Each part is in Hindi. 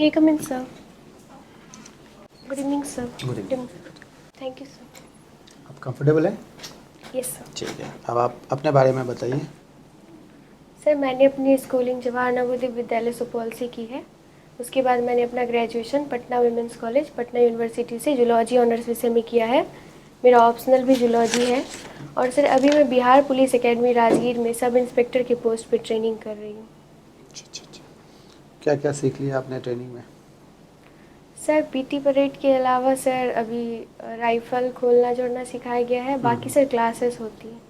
May I come in, sir? Good evening, sir. Good evening. Thank you, sir. आप कंफर्टेबल हैं? Yes, sir. ठीक है, अब आप अपने बारे में बताइए। सर मैंने अपनी स्कूलिंग जवाहर नवोदय विद्यालय सुपौल से की है। उसके बाद मैंने अपना graduation Patna women's college Patna university से जूलॉजी ऑनर्स विषय में किया है। मेरा ऑप्शनल भी जूलॉजी है। और सर अभी मैं बिहार पुलिस एकेडमी राजगीर में सब इंस्पेक्टर के पोस्ट पे ट्रेनिंग कर रही हूँ। अच्छा। क्या क्या सीख लिया आपने ट्रेनिंग में? सर पीटी परेड के अलावा सर अभी राइफल खोलना जोड़ना सिखाया गया है। बाकी सर क्लासेस होती हैं।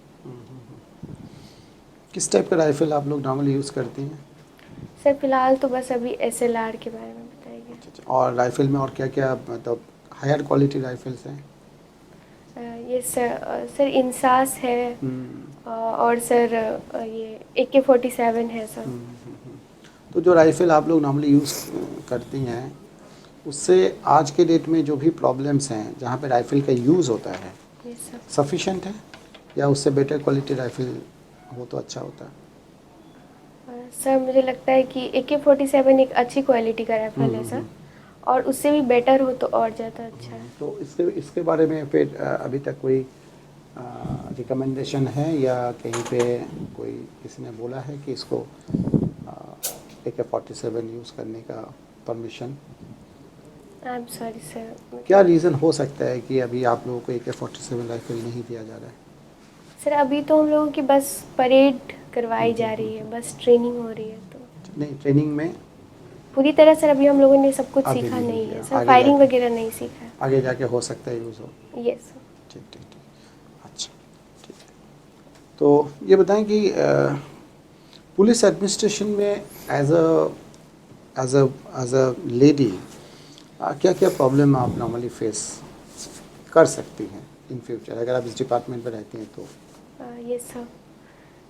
किस टाइप का राइफल आप लोग नॉर्मली यूज़ करती हैं? सर फिलहाल तो बस अभी एसएलआर के बारे में बताया गया। अच्छा। और राइफल में और क्या क्या मतलब हायर क्वालिटी राइफल्स हैं? ये सर इंसास है। और सर ये AK-47 है सर। तो जो राइफल आप लोग नॉर्मली यूज़ करती हैं उससे आज के डेट में जो भी प्रॉब्लम्स हैं जहाँ पे राइफल का यूज़ होता है ये सर सफिशेंट है या उससे बेटर क्वालिटी राइफल हो तो अच्छा होता है? सर मुझे लगता है कि AK-47 एक अच्छी क्वालिटी का राइफल है सर। और उससे भी बेटर हो तो और ज़्यादा अच्छा है। तो इसके बारे में फिर अभी तक कोई रिकमेंडेशन है या कहीं पे कोई किसी ने बोला है कि इसको AK-47 यूज़ करने का permission? I am sorry sir. क्या रीज़न हो सकता है कि अभी आप लोगों को AK-47 राइफल नहीं दिया जा रहा है? सर अभी तो हम लोगों की बस परेड करवाई जा रही है, बस ट्रेनिंग हो रही है। तो नहीं, ट्रेनिंग में पूरी तरह सर अभी हम लोगों ने सब कुछ अभी सीखा नहीं है किया, सर। फायरिंग वगैरह नहीं सीखा है। आगे जाके हो सकता है यूज़ हो। Yes sir. ठीक। अच्छा, ठीक है। तो ये बताएं कि पुलिस एडमिनिस्ट्रेशन में एज अ लेडी क्या क्या प्रॉब्लम आप नॉर्मली फेस कर सकती हैं इन फ्यूचर अगर आप इस डिपार्टमेंट में रहती हैं तो? Yes sir.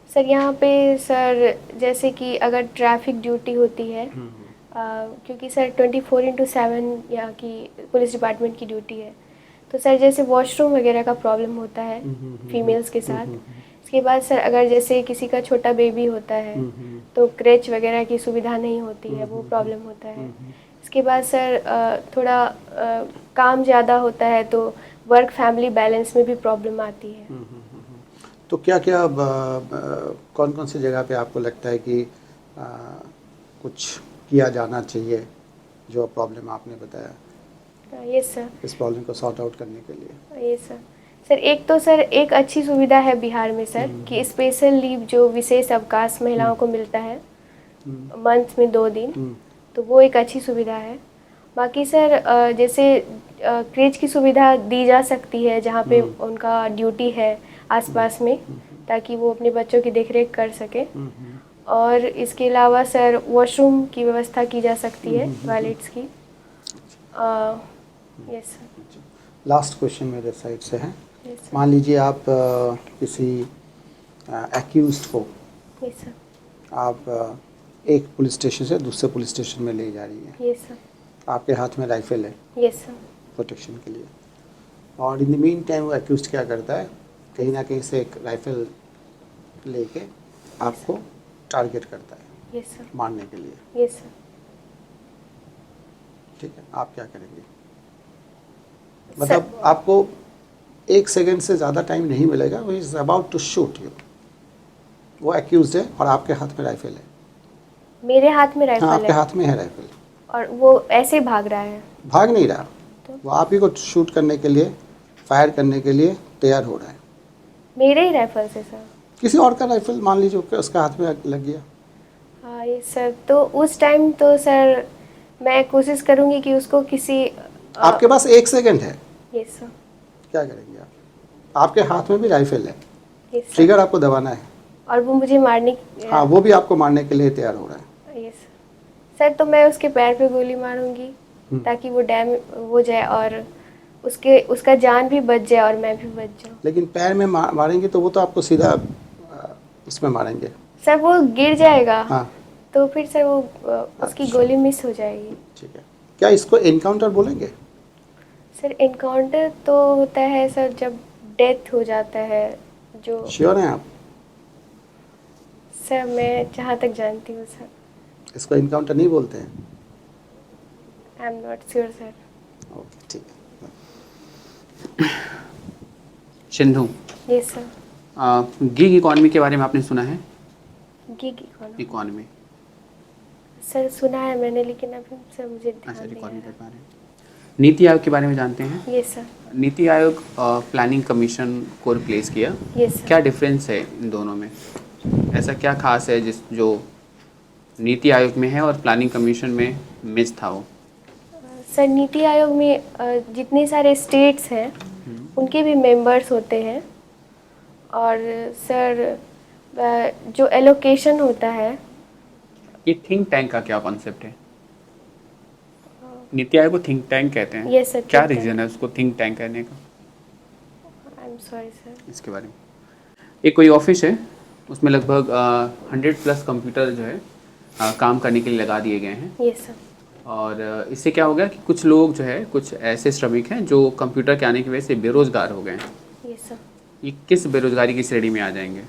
सर यहाँ पे सर जैसे कि अगर ट्रैफिक ड्यूटी होती है, क्योंकि सर 24/7 यहाँ की पुलिस डिपार्टमेंट की ड्यूटी है। तो सर जैसे वॉशरूम वगैरह का प्रॉब्लम होता है फीमेल्स के साथ। इसके बाद सर अगर जैसे किसी का छोटा बेबी होता है तो क्रेच वगैरह की सुविधा नहीं होती है, वो प्रॉब्लम होता है। इसके बाद सर थोड़ा काम ज़्यादा होता है तो वर्क फैमिली बैलेंस में भी प्रॉब्लम आती है। तो क्या क्या कौन कौन सी जगह पे आपको लगता है कि कुछ किया जाना चाहिए जो प्रॉब्लम आपने बताया यस सर। इस प्रॉब्लम को सॉर्ट आउट करने के लिए? Yes sir. सर एक तो सर एक अच्छी सुविधा है बिहार में सर कि स्पेशल लीव जो विशेष अवकाश महिलाओं को मिलता है मंथ में 2 दिन, तो वो एक अच्छी सुविधा है। बाकी सर जैसे क्रेच की सुविधा दी जा सकती है जहाँ पे उनका ड्यूटी है आसपास में, ताकि वो अपने बच्चों की देखरेख कर सके। और इसके अलावा सर वॉशरूम की व्यवस्था की जा सकती है, टॉयलेट्स की। Yes sir. लास्ट क्वेश्चन मेरे साइड से है। Yes sir. मान लीजिए आप किसी एक्यूज्ड को यस सर। आप एक पुलिस स्टेशन से दूसरे पुलिस स्टेशन में ले जा रही हैं, यस सर। आपके हाथ में राइफल है यस सर। प्रोटेक्शन के लिए, और इन द मीन टाइम वो एक्यूज्ड क्या करता है, कहीं ना कहीं से एक राइफल लेके आपको टारगेट करता है यस सर। मारने के लिए, यस सर। ठीक है, आप क्या करेंगे? मतलब आपको 1 सेकंड से ज़्यादा टाइम नहीं मिलेगा, वो is about to shoot you, वो एक्यूज्ड है और आपके हाथ में राइफल है। मेरे हाथ में हाँ, राइफल आपके है हाथ में है राइफल। और वो ऐसे भाग रहा है। भाग नहीं रहा, तो वो आप ही को शूट करने के लिए, फायर करने के लिए तैयार हो रहा है। मेरे ही राइफल से सर? किसी और का राइफल मान लीजिए कि उसका हाथ में लग गया। हाँ ये सर, तो उस टाइम तो सर मैं कोशिश करूँगी कि उसको किसी आपके पास 1 सेकंड है, यस सर। क्या करेंगे आप? आपके हाथ में भी राइफल है, यस सर। ट्रिगर आपको दबाना है, और वो मुझे मारने हाँ वो भी आपको मारने के लिए तैयार हो रहा है। Yes sir. तो मैं उसके पैर पे गोली मारूंगी ताकि वो डैम हो जाए और उसका जान भी बच जाए और मैं भी बच जाऊँ। लेकिन पैर में मारेंगे तो वो तो आपको सीधा इसमें मारेंगे। सर वो गिर जाएगा। हाँ, तो फिर सर वो उसकी अच्छा, गोली मिस हो जाएगी। ठीक है। क्या इसको एनकाउंटर बोलेंगे? सर एनकाउंटर तो होता है सर जब डेथ हो जाता है जो। श्योर हैं आप? सर मैं जहाँ तक जानती हूँ सर। इसको एनकाउंटर नहीं बोलते हैं? I am not sure sir. Okay, ठीक है। Sindhu, yes sir. Gig economy के बारे में आपने सुना है? गिग इकोनॉमी इकॉनमी, सर सुना है मैंने, लेकिन अभी सर मुझे अच्छा, ध्यान नहीं आ इकॉनमी कर रहा। पा रहे हैं। नीति आयोग के बारे में जानते हैं? Yes sir. NITI Aayog planning commission को रिप्लेस किया। Yes sir. क्या डिफरेंस है इन दोनों में? ऐसा क्या खास है जो नीति आयोग में है और प्लानिंग कमीशन में मिस था वो? सर नीति आयोग में जितने सारे स्टेट्स हैं उनके भी मेंबर्स होते हैं, और सर जो एलोकेशन होता है। ये थिंक टैंक का क्या कॉन्सेप्ट है? नीति आयोग को थिंक टैंक कहते हैं। Yes, sir, क्या think रीजन tank। है उसको थिंक टैंक कहने का? I am sorry sir. इसके बारे में, एक कोई ऑफिस है, उसमें लगभग 100+ कंप्यूटर जो है काम करने के लिए लगा दिए गए हैं। Yes sir. और इससे क्या हो गया कि कुछ लोग जो है, कुछ ऐसे श्रमिक हैं जो कंप्यूटर के आने की वजह से बेरोजगार हो गए हैं। Yes sir. ये किस बेरोजगारी की श्रेणी में आ जाएंगे?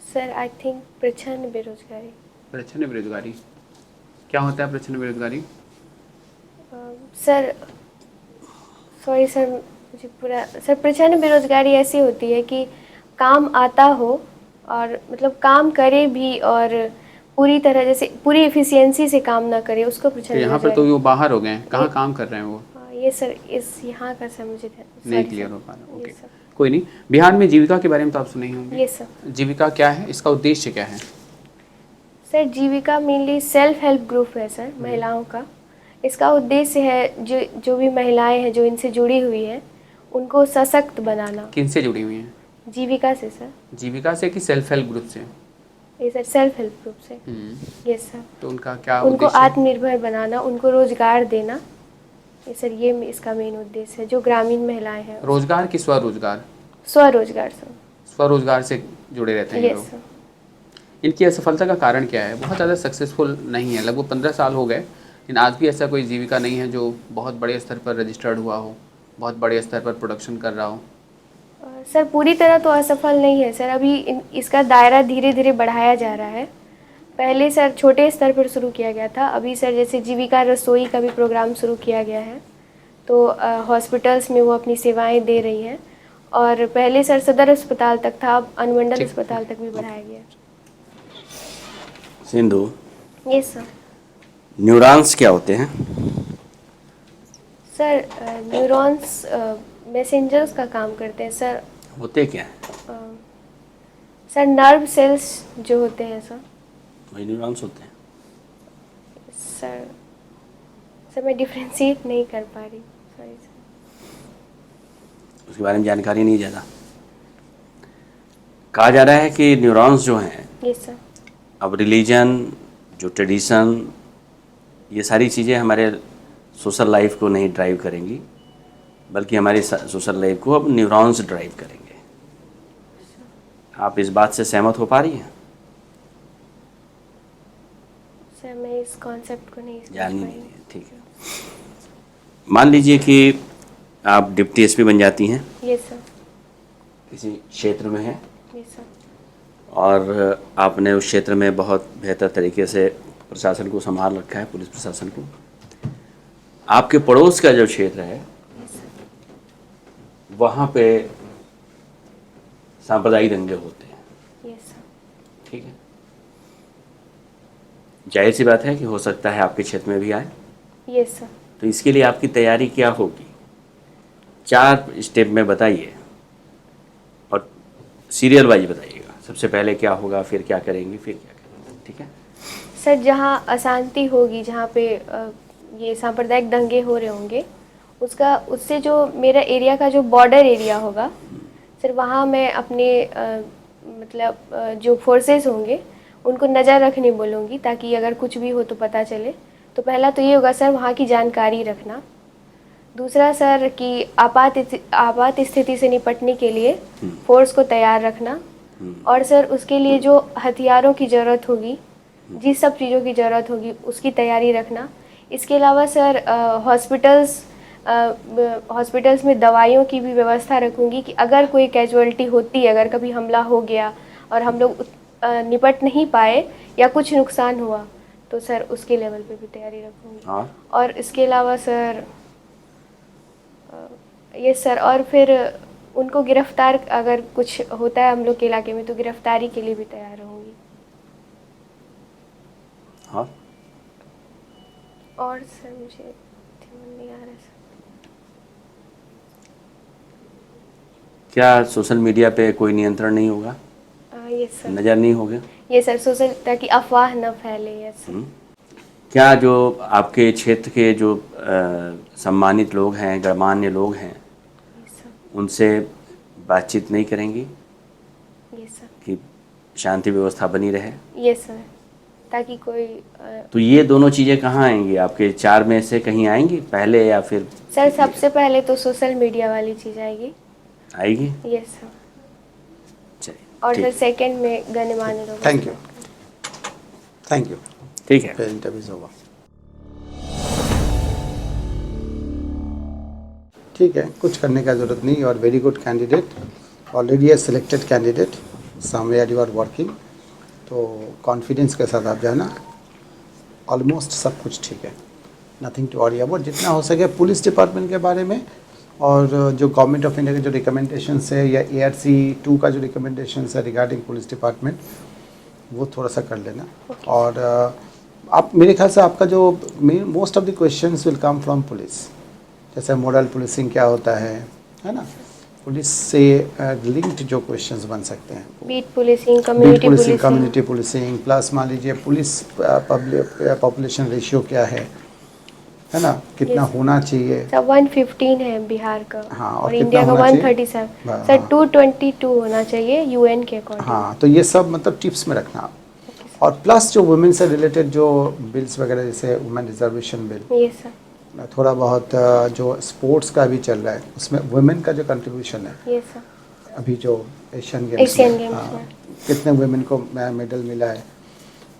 सर आई थिंक प्रच्छन्न बेरोजगारी। प्रच्छन्न बेरोजगारी क्या होता है? प्रच्छन्न बेरोजगारी सर सॉरी सर, मुझे पूरा सर, प्रच्छन्न बेरोजगारी ऐसी होती है कि काम आता हो और मतलब काम करे भी और पूरी तरह जैसे पूरी एफिशिएंसी से काम ना करे, उसको तो प्रच्छन्न यहाँ पर बेरोजगारी। तो वो बाहर हो गए हैं, कहाँ काम कर रहे हैं वो? ये सर इस यहाँ का सर मुझे नहीं क्लियर हो पा रहा। Okay, yes sir. कोई नहीं। बिहार में जीविका के बारे में तो आप सुने ही होंगे। Yes sir. जीविका क्या है, इसका उद्देश्य क्या है? सर जीविका मेनली सेल्फ हेल्प ग्रुप है सर, महिलाओं का। इसका उद्देश्य है जो भी महिलाएं हैं जो इनसे जुड़ी हुई हैं उनको सशक्त बनाना। किन से जुड़ी हुई हैं? जीविका से सर। जीविका से कि सेल्फ हेल्प ग्रुप से? ये सर सेल्फ हेल्प ग्रुप से। Yes sir. तो उनका क्या उनको उद्देश्य है? आत्मनिर्भर बनाना, उनको रोजगार देना। ये सर ये इसका मेन उद्देश्य है, जो ग्रामीण महिलाएं हैं। रोजगार की स्वरोजगार? स्वरोजगार सर। स्वरोजगार से जुड़े रहते हैं यस लोग। सर। इनकी असफलता का कारण क्या है? बहुत ज़्यादा सक्सेसफुल नहीं है, लगभग 15 साल हो गए, लेकिन आज भी ऐसा कोई जीविका नहीं है जो बहुत बड़े स्तर पर रजिस्टर्ड हुआ हो, बहुत बड़े स्तर पर प्रोडक्शन कर रहा हो। सर पूरी तरह तो असफल नहीं है सर, अभी इसका दायरा धीरे धीरे बढ़ाया जा रहा है। पहले सर छोटे स्तर पर शुरू किया गया था, अभी सर जैसे जीविका रसोई का भी प्रोग्राम शुरू किया गया है, तो हॉस्पिटल्स में वो अपनी सेवाएं दे रही हैं। और पहले सर सदर अस्पताल तक था, अब अनुमंडल अस्पताल तक भी बढ़ाया गया। Sindhu, yes sir. न्यूरॉन्स क्या होते हैं? सर न्यूरॉन्स मैसेंजर्स का काम करते हैं सर। होते क्या हैं? सर नर्व सेल्स जो होते हैं सर। वही न्यूरॉन्स होते हैं। सर मैं डिफ्रेंशिएट नहीं कर पा रही, सॉरी सर। उसके बारे में जानकारी नहीं ज़्यादा। कहा जा रहा है कि न्यूरॉन्स जो हैं, यस सर। अब रिलीजन, जो ट्रेडिशन, ये सारी चीज़ें हमारे सोशल लाइफ को नहीं ड्राइव करेंगी, बल्कि हमारी सोशल लाइफ को अब न्यूरॉन्स ड्राइव करेंगे। आप इस बात से सहमत हो पा रही हैं? सर मैं इस कॉन्सेप्ट को नहीं समझ जानी पाई। नहीं है, ठीक है। मान लीजिए कि आप डिप्टी एसपी बन जाती हैं, यस सर। किसी क्षेत्र में हैं, यस सर। और आपने उस क्षेत्र में बहुत बेहतर तरीके से प्रशासन को संभाल रखा है, पुलिस प्रशासन को। आपके पड़ोस का जो क्षेत्र है, यस सर। वहाँ पे सांप्रदायिक दंगे होते हैं, यस सर। ठीक है। जाहिर सी बात है कि हो सकता है आपके क्षेत्र में भी आए, यस सर। तो इसके लिए आपकी तैयारी क्या होगी? 4 स्टेप में बताइए और सीरियल वाइज बताइएगा। सबसे पहले क्या होगा, फिर क्या करेंगे, फिर क्या करेंगे, ठीक है? सर जहाँ अशांति होगी, जहाँ पे ये सांप्रदायिक दंगे हो रहे होंगे, उससे जो मेरा एरिया का जो बॉर्डर एरिया होगा सर, वहाँ मैं अपने जो फोर्सेस होंगे उनको नज़र रखने बोलूँगी, ताकि अगर कुछ भी हो तो पता चले। तो पहला तो ये होगा सर, वहाँ की जानकारी रखना। दूसरा सर कि आपात स्थिति से निपटने के लिए फोर्स को तैयार रखना। और सर उसके लिए जो हथियारों की ज़रूरत होगी, जिस सब चीज़ों की ज़रूरत होगी उसकी तैयारी रखना। इसके अलावा सर हॉस्पिटल्स में दवाइयों की भी व्यवस्था रखूँगी कि अगर कोई कैजुअलिटी होती है, अगर कभी हमला हो गया और हम लोग निपट नहीं पाए या कुछ नुकसान हुआ, तो सर उसके लेवल पे भी तैयारी रखूँगी। और और इसके अलावा सर ये सर, और फिर उनको गिरफ्तार अगर कुछ होता है हम लोग के इलाके में तो गिरफ्तारी के लिए भी तैयार रहूँगी। और सर मुझे ध्यान नहीं आ रहा सर। क्या सोशल मीडिया पे कोई नियंत्रण नहीं होगा, ये सर, नज़र नहीं होगा? ये सर सोशल, ताकि अफवाह न फैले। ये सर। क्या जो आपके क्षेत्र के जो सम्मानित लोग हैं, गणमान्य लोग हैं, ये सर, उनसे बातचीत नहीं करेंगी ये सर, कि शांति व्यवस्था बनी रहे? ये सर, ताकि कोई तो ये दोनों चीज़ें कहाँ आएंगी? आपके 4 में से कहीं आएंगी पहले, या फिर सर सबसे पहले तो सोशल मीडिया वाली चीज़ आएगी। आएगी? Yes sir. चलिए, और ठीक। सर सेकंड में गणमान्य लोग। Thank you, thank you. ठीक है। फिर इंटरव्यूज होगा। ठीक है, कुछ करने का ज़रूरत नहीं। और very good candidate, already a selected candidate, somewhere you are working. तो कॉन्फिडेंस के साथ आप जाना, ऑलमोस्ट सब कुछ ठीक है, नथिंग टू वरी अबाउट। जितना हो सके पुलिस डिपार्टमेंट के बारे में, और जो गवर्नमेंट ऑफ इंडिया के जो रिकमेंडेशंस है या ARC 2 का जो रिकमेंडेशंस है रिगार्डिंग पुलिस डिपार्टमेंट, वो थोड़ा सा कर लेना। और आप, मेरे ख्याल से आपका जो most of the questions will come from police. जैसे मॉडल पुलिसिंग क्या होता है ना, पुलिस से लिंक्ड जो क्वेश्चंस बन सकते हैं। Beat policing, beat community policing, policing. Community policing, plus मान लीजिए पुलिस पॉपुलेशन रेशियो क्या है ना, कितना Yes, होना चाहिए। सर 115 है बिहार का। हाँ, और और कितना इंडिया का होना चाहिए? 137। हाँ, सर हाँ। 222 होना चाहिए UN के अकॉर्डिंग। हाँ, तो ये सब मतलब टिप्स में रखना आप। और प्लस जो वुमेन से रिलेटेड जो बिल्स वगैरह, जैसे वुमेन रिजर्वेशन बिल, ये सर, थोड़ा बहुत जो स्पोर्ट्स का भी चल रहा है, उसमें वुमेन का जो कंट्रीब्यूशन है ये सर, अभी जो एशियन गेम्स एशियन में, गेम्स हाँ, में कितने वुमेन को मेडल मिला है,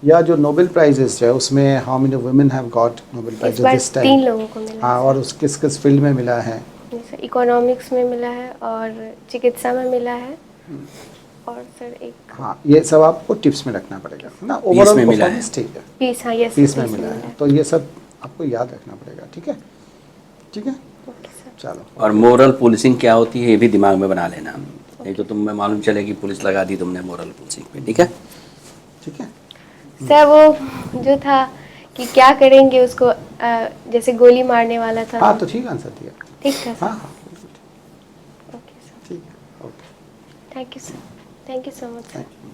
या जो नोबेल प्राइजेस है उसमें how many women have got Nobel इस प्राइज बार दिस 3 टाइम। लोगों को मिला हाँ, है और उस किस किस फील्ड में मिला है। सर। ये सर इकोनॉमिक्स में मिला है और चिकित्सा में मिला है। और सर एक हाँ, ये सब आपको टिप्स में रखना पड़ेगा ना। में ओवरऑल मिला है। परफॉर्मेंस ठीक है, पीस, हाँ यस, पीस में मिला है, तो ये सब आपको याद रखना पड़ेगा। ठीक है, ठीक है, ओके सर। चलो। और मोरल पुलिसिंग क्या होती है ये भी दिमाग में बना लेना, नहीं तो तुम्हें मालूम चले कि पुलिस लगा दी तुमने मोरल पुलिसिंग पे। ठीक है, ठीक है, सर वो जो था कि क्या करेंगे उसको, जैसे गोली मारने वाला था। हाँ, तो ठीक आंसर दिया। ठीक था सर। हाँ हाँ, बिल्कुल ओके सर, ठीक है, okay, thank you sir, thank you so much sir. Thank you.